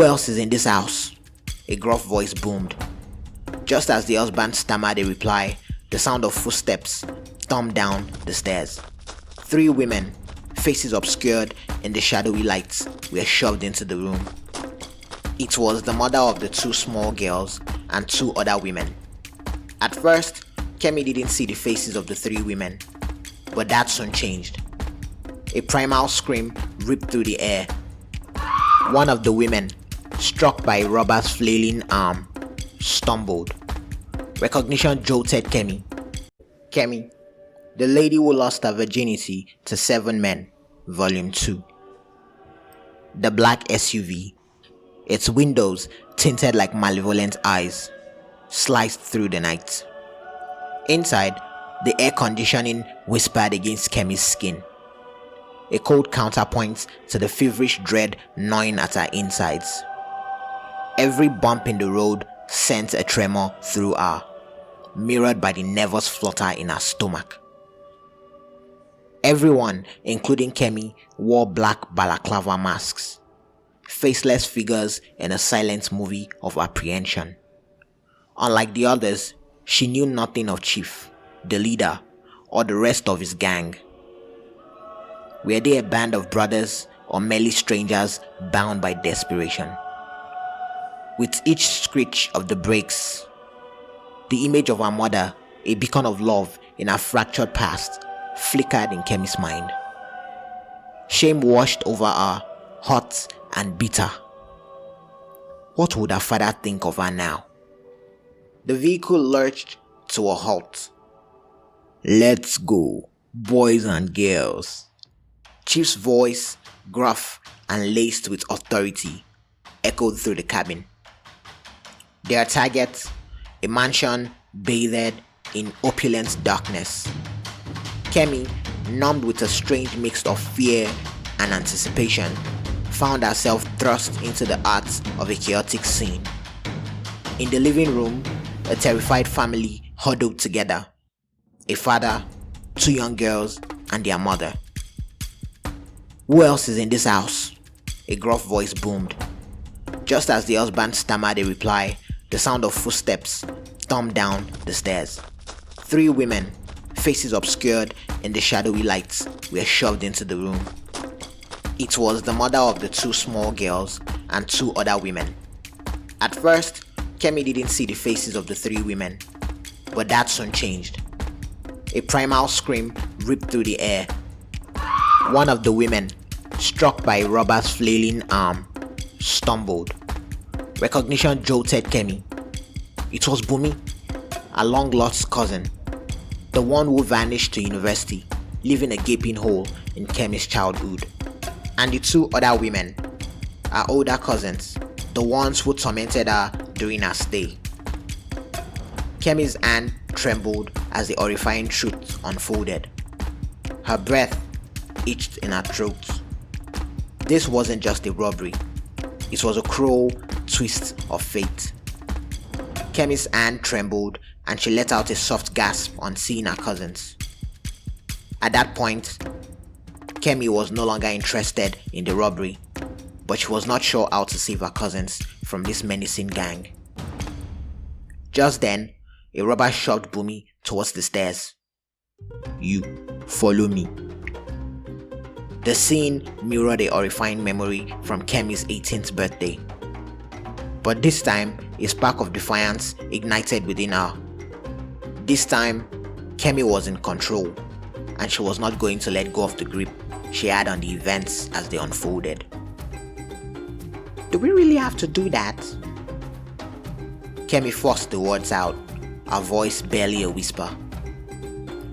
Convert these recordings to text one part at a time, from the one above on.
Who else is in this house? A gruff voice boomed. Just as the husband stammered a reply, the sound of footsteps thumped down the stairs. 3 women, faces obscured in the shadowy lights, were shoved into the room. It was the mother of the 2 small girls and 2 other women. At first, Kemi didn't see the faces of the 3 women, but that soon changed. A primal scream ripped through the air. One of the women, struck by a robber's flailing arm, stumbled. Recognition jolted Kemi. Kemi, the lady who lost her virginity to 7 men, Volume 2. The black SUV, its windows tinted like malevolent eyes, sliced through the night. Inside, the air conditioning whispered against Kemi's skin, a cold counterpoint to the feverish dread gnawing at her insides. Every bump in the road sent a tremor through her, mirrored by the nervous flutter in her stomach. Everyone, including Kemi, wore black balaclava masks, faceless figures in a silent movie of apprehension. Unlike the others, she knew nothing of Chief, the leader, or the rest of his gang. Were they a band of brothers or merely strangers bound by desperation? With each screech of the brakes, the image of her mother, a beacon of love in her fractured past, flickered in Kemi's mind. Shame washed over her, hot and bitter. What would her father think of her now? The vehicle lurched to a halt. "Let's go, boys and girls." Chief's voice, gruff and laced with authority, echoed through the cabin. Their target, a mansion bathed in opulent darkness. Kemi, numbed with a strange mix of fear and anticipation, found herself thrust into the heart of a chaotic scene. In the living room, a terrified family huddled together. A father, 2 young girls, and their mother. "Who else is in this house?" A gruff voice boomed. Just as the husband stammered a reply, the sound of footsteps thumped down the stairs. 3 women, faces obscured in the shadowy lights, were shoved into the room. It was the mother of the 2 small girls and 2 other women. At first, Kemi didn't see the faces of the 3 women, but that soon changed. A primal scream ripped through the air. One of the women, struck by a robber's flailing arm, stumbled. Recognition jolted Kemi. It was Bumi, a long-lost cousin, the one who vanished to university, leaving a gaping hole in Kemi's childhood. And the 2 other women, her older cousins, the ones who tormented her during her stay. Kemi's hand trembled as the horrifying truth unfolded. Her breath itched in her throat. This wasn't just a robbery. It was a cruel twist of fate. Kemi's hand trembled and she let out a soft gasp on seeing her cousins. At that point, Kemi was no longer interested in the robbery, but she was not sure how to save her cousins from this menacing gang. Just then, a robber shoved Bumi towards the stairs. "You, follow me." The scene mirrored a horrifying memory from Kemi's 18th birthday. But this time, a spark of defiance ignited within her. This time, Kemi was in control, and she was not going to let go of the grip she had on the events as they unfolded. "Do we really have to do that?" Kemi forced the words out, her voice barely a whisper.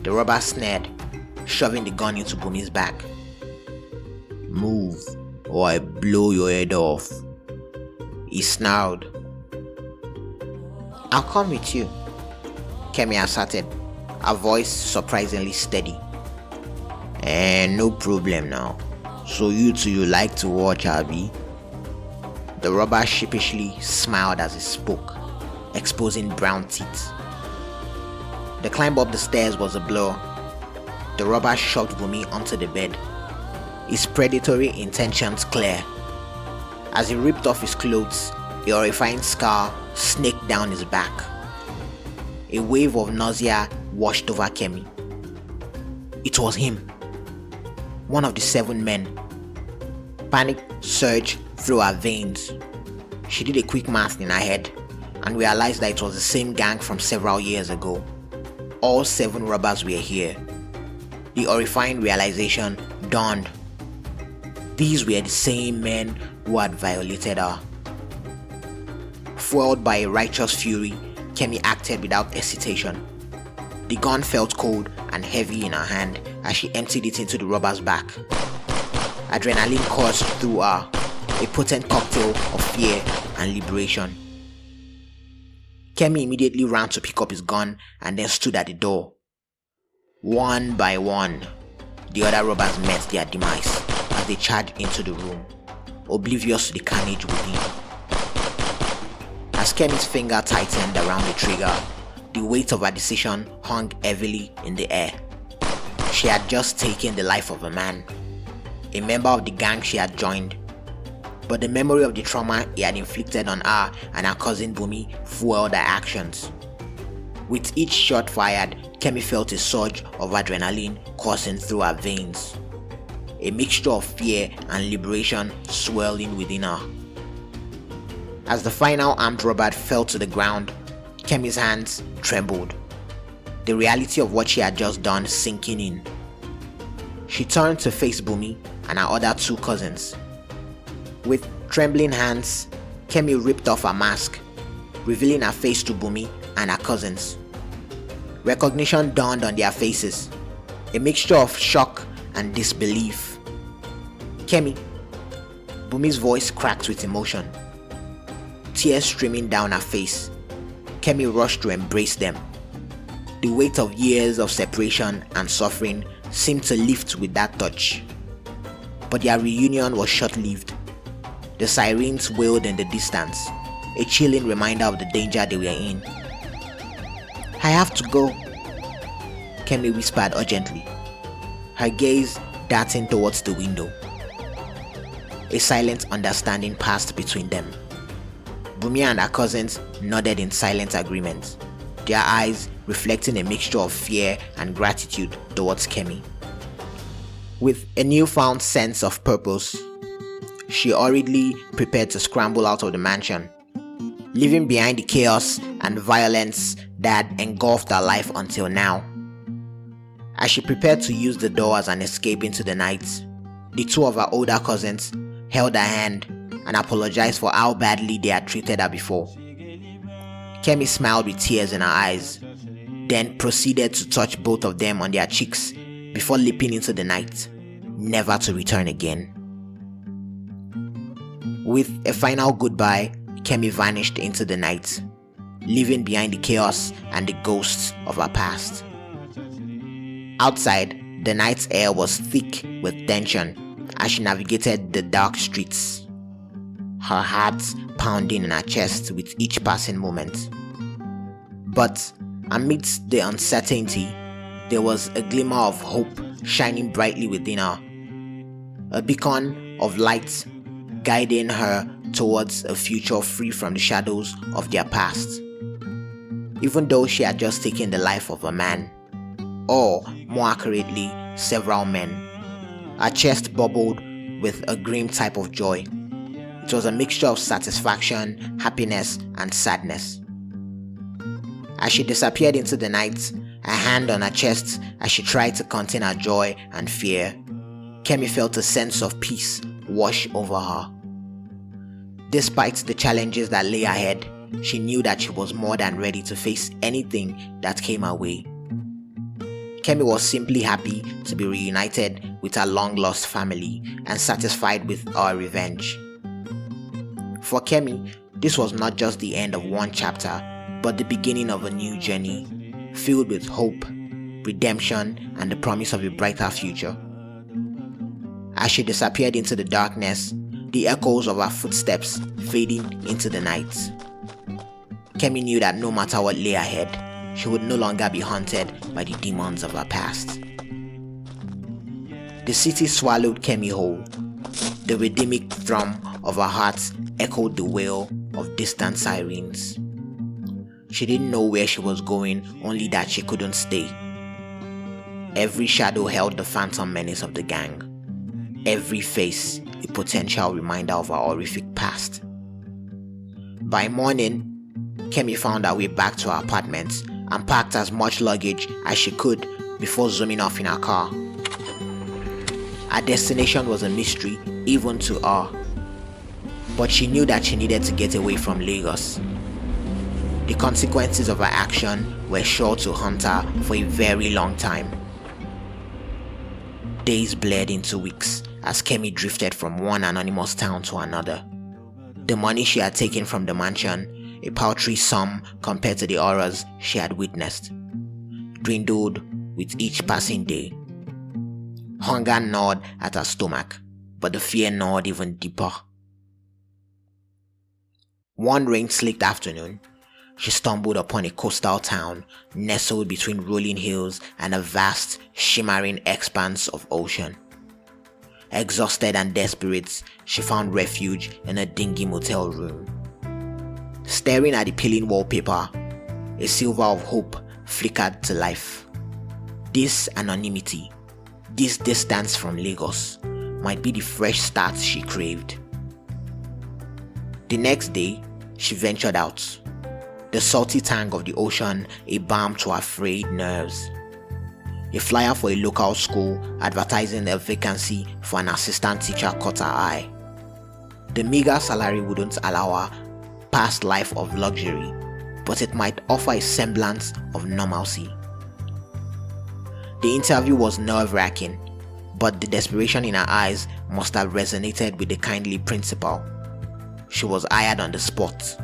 The robber sneered, shoving the gun into Bumi's back. "Move, or I blow your head off," he snarled. "I'll come with you," Kemi asserted, her voice surprisingly steady. No problem now. So you two like to watch, Abby?" The robber sheepishly smiled as he spoke, exposing brown teeth. The climb up the stairs was a blur. The robber shoved Bumi onto the bed, his predatory intentions clear. As he ripped off his clothes, a horrifying scar snaked down his back. A wave of nausea washed over Kemi. It was him, one of the 7 men. Panic surged through her veins. She did a quick math in her head and realized that it was the same gang from several years ago. All 7 robbers were here. The horrifying realization dawned. These were the same men who had violated her. Fueled by a righteous fury, Kemi acted without hesitation. The gun felt cold and heavy in her hand as she emptied it into the robber's back. Adrenaline coursed through her, a potent cocktail of fear and liberation. Kemi immediately ran to pick up his gun and then stood at the door. One by one, the other robbers met their demise as they charged into the room, oblivious to the carnage within. As Kemi's finger tightened around the trigger, the weight of her decision hung heavily in the air. She had just taken the life of a man, a member of the gang she had joined, but the memory of the trauma he had inflicted on her and her cousin Bumi fueled her actions. With each shot fired, Kemi felt a surge of adrenaline coursing through her veins, a mixture of fear and liberation swirling within her. As the final armed robber fell to the ground, Kemi's hands trembled, the reality of what she had just done sinking in. She turned to face Bumi and her other 2 cousins. With trembling hands, Kemi ripped off her mask, revealing her face to Bumi and her cousins. Recognition dawned on their faces, a mixture of shock and disbelief. Kemi, Bumi's voice cracked with emotion. Tears streaming down her face, Kemi rushed to embrace them. The weight of years of separation and suffering seemed to lift with that touch. But their reunion was short-lived. The sirens wailed in the distance, a chilling reminder of the danger they were in. "I have to go," Kemi whispered urgently, her gaze darting towards the window. A silent understanding passed between them. Bumi and her cousins nodded in silent agreement, their eyes reflecting a mixture of fear and gratitude towards Kemi. With a newfound sense of purpose, she hurriedly prepared to scramble out of the mansion, leaving behind the chaos and violence that had engulfed her life until now. As she prepared to use the door as an escape into the night, the 2 of her older cousins held her hand and apologized for how badly they had treated her before. Kemi smiled with tears in her eyes, then proceeded to touch both of them on their cheeks before leaping into the night, never to return again. With a final goodbye, Kemi vanished into the night, leaving behind the chaos and the ghosts of her past. Outside, the night's air was thick with tension as she navigated the dark streets, her heart pounding in her chest with each passing moment. But amidst the uncertainty, there was a glimmer of hope shining brightly within her, a beacon of light guiding her towards a future free from the shadows of their past. Even though she had just taken the life of a man, or more accurately, several men, her chest bubbled with a grim type of joy. It was a mixture of satisfaction, happiness, and sadness. As she disappeared into the night, her hand on her chest as she tried to contain her joy and fear, Kemi felt a sense of peace wash over her. Despite the challenges that lay ahead, she knew that she was more than ready to face anything that came her way. Kemi was simply happy to be reunited with her long-lost family and satisfied with her revenge. For Kemi, this was not just the end of one chapter, but the beginning of a new journey, filled with hope, redemption, and the promise of a brighter future. As she disappeared into the darkness, the echoes of her footsteps fading into the night, Kemi knew that no matter what lay ahead, she would no longer be haunted by the demons of her past. The city swallowed Kemi whole. The rhythmic thrum of her heart echoed the wail of distant sirens. She didn't know where she was going, only that she couldn't stay. Every shadow held the phantom menace of the gang. Every face a potential reminder of her horrific past. By morning, Kemi found her way back to her apartment and packed as much luggage as she could before zooming off in her car. Her destination was a mystery even to her, but she knew that she needed to get away from Lagos. The consequences of her action were sure to haunt her for a very long time. Days bled into weeks as Kemi drifted from one anonymous town to another. The money she had taken from the mansion, a paltry sum compared to the horrors she had witnessed, dwindled with each passing day. Hunger gnawed at her stomach, but the fear gnawed even deeper. One rain-slicked afternoon, she stumbled upon a coastal town nestled between rolling hills and a vast, shimmering expanse of ocean. Exhausted and desperate, she found refuge in a dingy motel room. Staring at the peeling wallpaper, a silver of hope flickered to life. This anonymity, this distance from Lagos, might be the fresh start she craved. The next day, she ventured out. The salty tang of the ocean a balm to her frayed nerves. A flyer for a local school advertising a vacancy for an assistant teacher caught her eye. The meager salary wouldn't allow her past life of luxury, but it might offer a semblance of normalcy. The interview was nerve-wracking, but the desperation in her eyes must have resonated with the kindly principal. She was hired on the spot.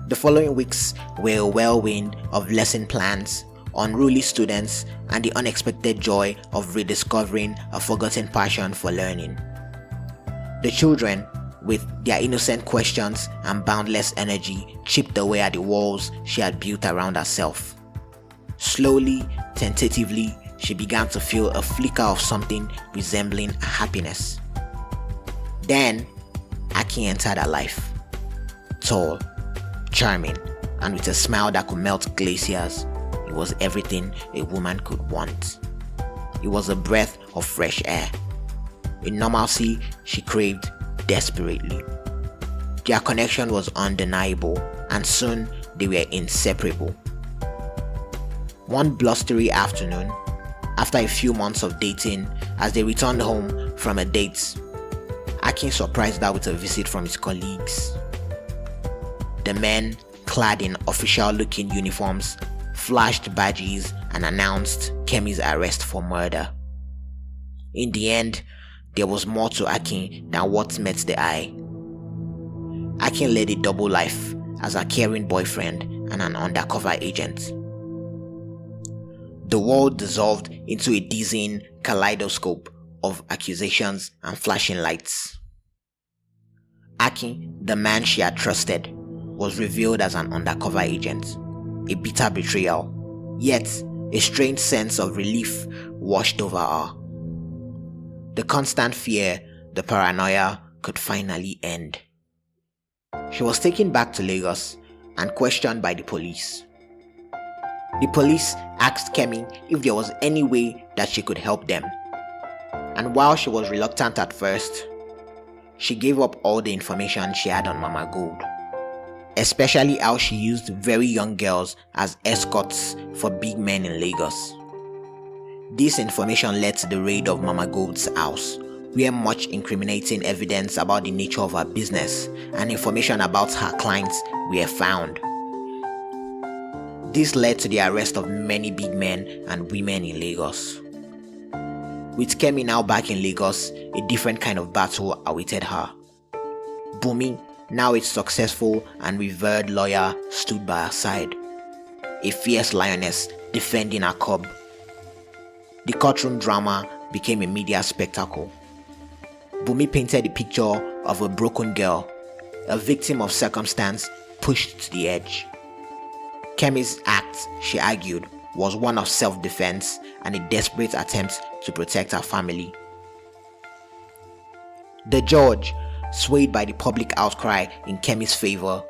The following weeks were a whirlwind of lesson plans, unruly students, and the unexpected joy of rediscovering a forgotten passion for learning. The children, with their innocent questions and boundless energy, chipped away at the walls she had built around herself. Slowly, tentatively, she began to feel a flicker of something resembling happiness. Then, Aki entered her life. Tall, charming, and with a smile that could melt glaciers. It was everything a woman could want. It was a breath of fresh air, a normalcy she craved desperately. Their connection was undeniable, and soon they were inseparable. One blustery afternoon, after a few months of dating, as they returned home from a date, Akin surprised her with a visit from his colleagues. The men, clad in official-looking uniforms, flashed badges and announced Kemi's arrest for murder. In the end, there was more to Akin than what met the eye. Akin led a double life as a caring boyfriend and an undercover agent. The world dissolved into a dizzying kaleidoscope of accusations and flashing lights. Akin, the man she had trusted, was revealed as an undercover agent, a bitter betrayal, yet a strange sense of relief washed over her. The constant fear, the paranoia could finally end. She was taken back to Lagos and questioned by the police. The police asked Kemi if there was any way that she could help them, and while she was reluctant at first, she gave up all the information she had on Mama Gold, especially how she used very young girls as escorts for big men in Lagos. This information led to the raid of Mama Gold's house, where much incriminating evidence about the nature of her business and information about her clients were found. This led to the arrest of many big men and women in Lagos. With Kemi now back in Lagos, a different kind of battle awaited her. Bumi, now a successful and revered lawyer, stood by her side, a fierce lioness defending her cub. The courtroom drama became a media spectacle. Bumi painted a picture of a broken girl, a victim of circumstance pushed to the edge. Kemi's act, she argued, was one of self-defense and a desperate attempt to protect her family. The judge, swayed by the public outcry in Kemi's favor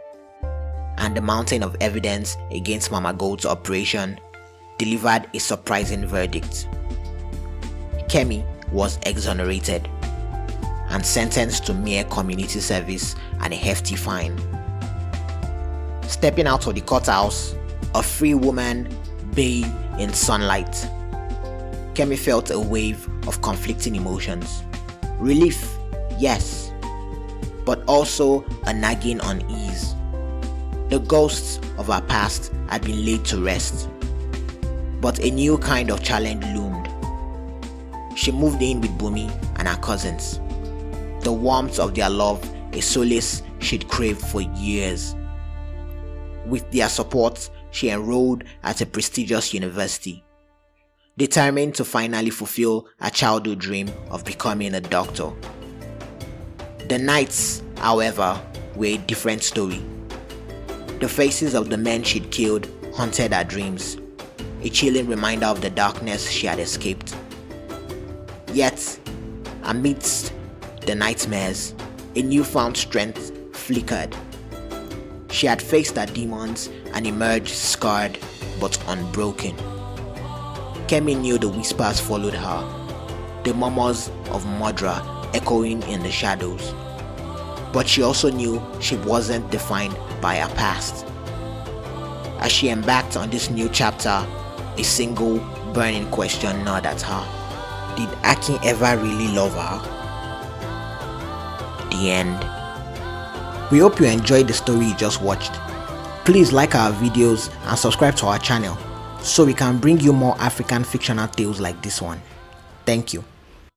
and the mountain of evidence against Mama Gold's operation, delivered a surprising verdict. Kemi was exonerated and sentenced to mere community service and a hefty fine. Stepping out of the courthouse, a free woman bathed in sunlight, Kemi felt a wave of conflicting emotions. Relief, yes, but also a nagging unease. The ghosts of her past had been laid to rest, but a new kind of challenge loomed. She moved in with Bumi and her cousins. The warmth of their love, a solace she'd craved for years. With their support, she enrolled at a prestigious university, determined to finally fulfill her childhood dream of becoming a doctor. The nights, however, were a different story. The faces of the men she'd killed haunted her dreams, a chilling reminder of the darkness she had escaped. Yet, amidst the nightmares, a newfound strength flickered. She had faced her demons and emerged scarred but unbroken. Kemi knew the whispers followed her, the murmurs of murder echoing in the shadows. But she also knew she wasn't defined by her past. As she embarked on this new chapter, a single burning question gnawed at her. Did Akin ever really love her? The end. We hope you enjoyed the story you just watched. Please like our videos and subscribe to our channel so we can bring you more African fictional tales like this one. Thank you.